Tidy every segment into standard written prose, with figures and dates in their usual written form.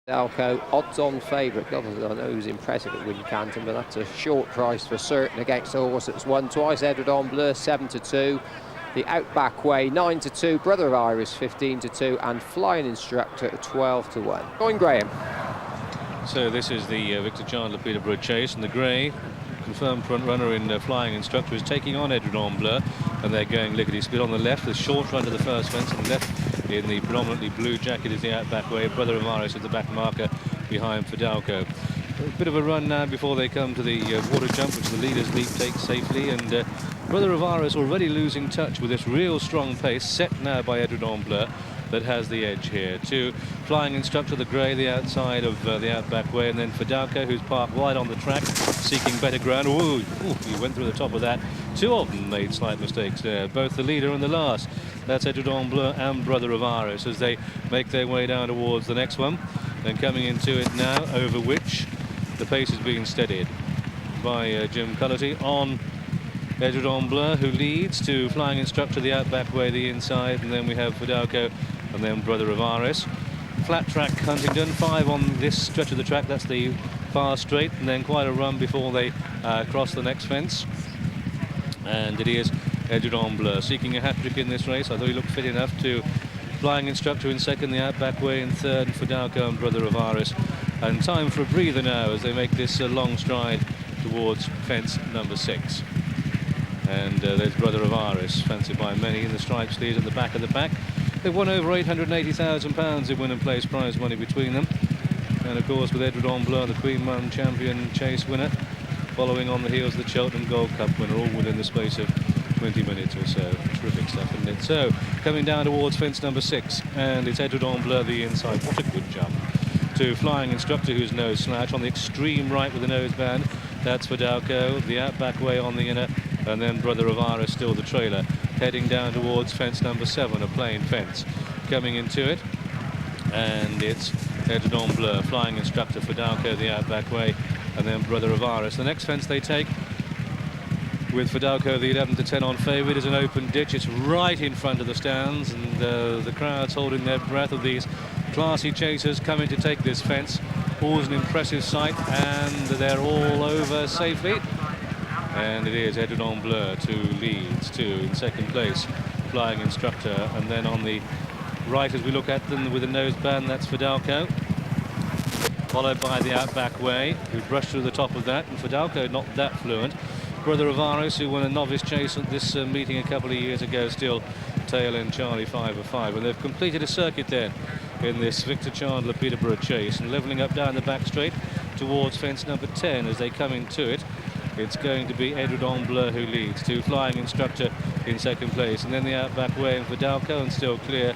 Fidalgo, odds-on favourite. God, I know he's impressive at Wincanton, but that's a short price for certain against a horse that's won twice. Edredon Bleu 7-2, the Outback Way 9-2, Brother of Iris 15-2, and Flying Instructor 12-1. Going Graham. So this is the Victor Chandler Peterborough chase, and the grey confirmed front runner in Flying Instructor is taking on Edredon Bleu, and they're going lickety-split on the left. The short run to the first fence on the left. In the predominantly blue jacket is the Outback Way. Brother of Iris is the back marker behind Fidalgo. A bit of a run now before they come to the water jump, which the leaders take safely, and Brother of Iris already losing touch with this real strong pace set now by Edredon Bleu that has the edge here. To Flying Instructor, the grey, the outside of the Outback Way, and then Fidalgo, who's parked wide on the track, seeking better ground. Ooh, he went through the top of that. Two of them made slight mistakes there, both the leader and the last. That's Edredon Bleu and Brother of Iris as they make their way down towards the next one. Then coming into it now, over which the pace is being steadied by Jim Culloty on Edredon Bleu, who leads, to Flying Instructor, the Outback Way, the inside, and then we have Fidalgo and then Brother of Iris. Flat track Huntingdon, 5 on this stretch of the track, that's the far straight, and then quite a run before they cross the next fence. And it is Edredon Bleu seeking a hat-trick in this race. I thought he looked fit enough. To Flying Instructor in second, the Outback Way in third, and Fidalgo and Brother of Iris. And time for a breather now as they make this long stride towards fence number 6. And there's Brother of Iris, fancied by many in the stripes lead at the back of the pack. They've won over £880,000 in win and place prize money between them. And of course with Edredon Bleu, the Queen Mum Champion chase winner, following on the heels of the Cheltenham Gold Cup winner, all within the space of 20 minutes or so. Terrific stuff, isn't it? So coming down towards fence number 6, and it's Edredon Bleu the inside. What a good jump. To Flying Instructor, who's nose slouch on the extreme right with the nose band. That's Fidalgo, the Outback Way on the inner, and then Brother of Iris still the trailer, heading down towards fence number 7, a plain fence. Coming into it, and it's Edredon Bleu, Flying Instructor, Fidalgo, the Outback Way, and then Brother of Iris. The next fence they take, with Fidalgo the 11-10 on favourite, is an open ditch. It's right in front of the stands, and the crowd's holding their breath of these classy chasers coming to take this fence. Always an impressive sight, and they're all over safely. And it is Edredon Bleu who leads, to in second place Flying Instructor, and then on the right as we look at them with a nose band, that's Fidalgo, followed by the Outback Way, who brushed through the top of that, and Fidalgo not that fluent. Brother of Iris, who won a novice chase at this meeting a couple of years ago, still tail end Charlie 5-5, and they've completed a circuit there in this Victor Chandler Peterborough chase, and levelling up down the back straight towards fence number 10 as they come into it. It's going to be Edredon Bleu who leads, to Flying Instructor in second place, and then the Outback Way and Fidalgo, and still clear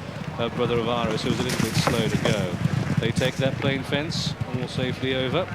Brother of Iris, who's a little bit slow to go. They take that plain fence all safely over,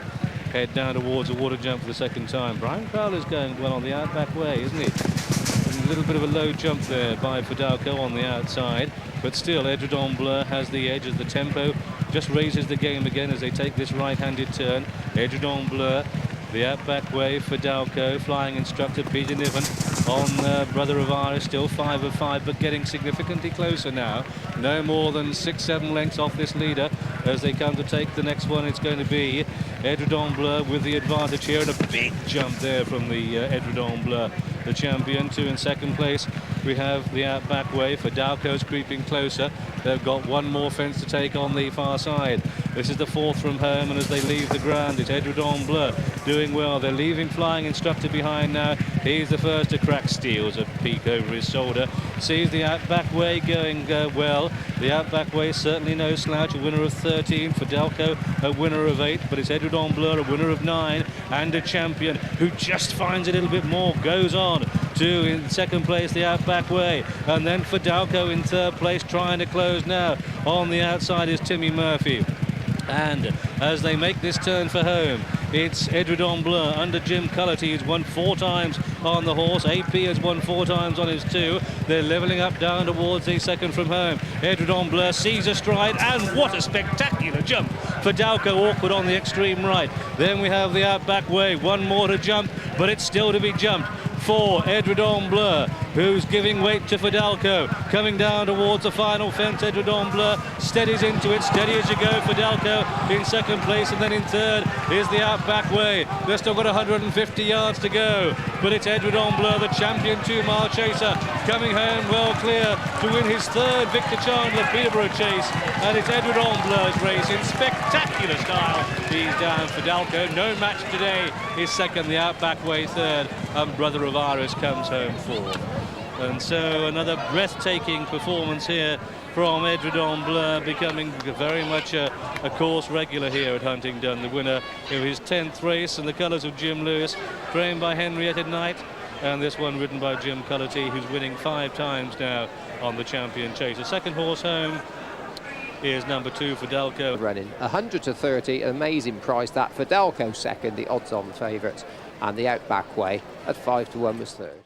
head down towards a water jump for the second time. Brian Crowler's going well on the Outback Way, isn't he? And a little bit of a low jump there by Fidalgo on the outside, but still Edredon Bleu has the edge as the tempo just raises the game again as they take this right-handed turn. Edredon Bleu, the Outback Way, Fidalgo, Flying Instructor, Peter Niven on Brother of Iris, still 5-5, but getting significantly closer now. No more than 6-7 lengths off this leader as they come to take the next one. It's going to be Edredon Bleu with the advantage here, and a big jump there from the Edredon Bleu, the champion. To in second place we have the Outback Way. Fidalgo's creeping closer. They've got one more fence to take on the far side. This is the 4th from home, and as they leave the ground, it's Edredon Bleu doing well. They're leaving Flying Instructor behind now. He's the first to crack, steals a peak over his shoulder. Sees the Outback Way going well. The Outback Way certainly no slouch, a winner of 13. Fidalgo a winner of 8, but it's Edredon Bleu a winner of 9, and a champion who just finds a little bit more, goes on to in second place the Outback Way, and then Fidalgo in third place, trying to close now. On the outside is Timmy Murphy, and as they make this turn for home, it's Edredon Bleu under Jim Culloty, who's won 4 times on the horse. AP has won 4 times on his 2. They're levelling up down towards the second from home. Edredon Bleu sees a stride, and what a spectacular jump. Fidalgo awkward on the extreme right. Then we have the Outback Way, one more to jump, but it's still to be jumped for Edredon Bleu, who's giving weight to Fidalgo. Coming down towards the final fence, Edredon Bleu steadies into it, steady as you go, Fidalgo in second place, and then in third is the Outback Way. They've still got 150 yards to go, but it's Edredon Bleu, the champion 2-mile chaser, coming home well clear to win his third Victor Chandler Peterborough chase, and it's Edredon Bleu's race in spectacular style. He's down for Dalco, no match today, is second, the Outback Way third, and Brother of Iris comes home fourth. And so another breathtaking performance here from Edredon Bleu, becoming very much a course regular here at Huntingdon, the winner of his 10th race in the colours of Jim Lewis, trained by Henrietta Knight, and this one ridden by Jim Culloty, who's winning 5 times now on the champion chase. The second horse home is number 2 for Dalco. Running 100 to 30, amazing price that for Dalco second, the odds-on favourites, and the Outback Way at 5 to 1 was third.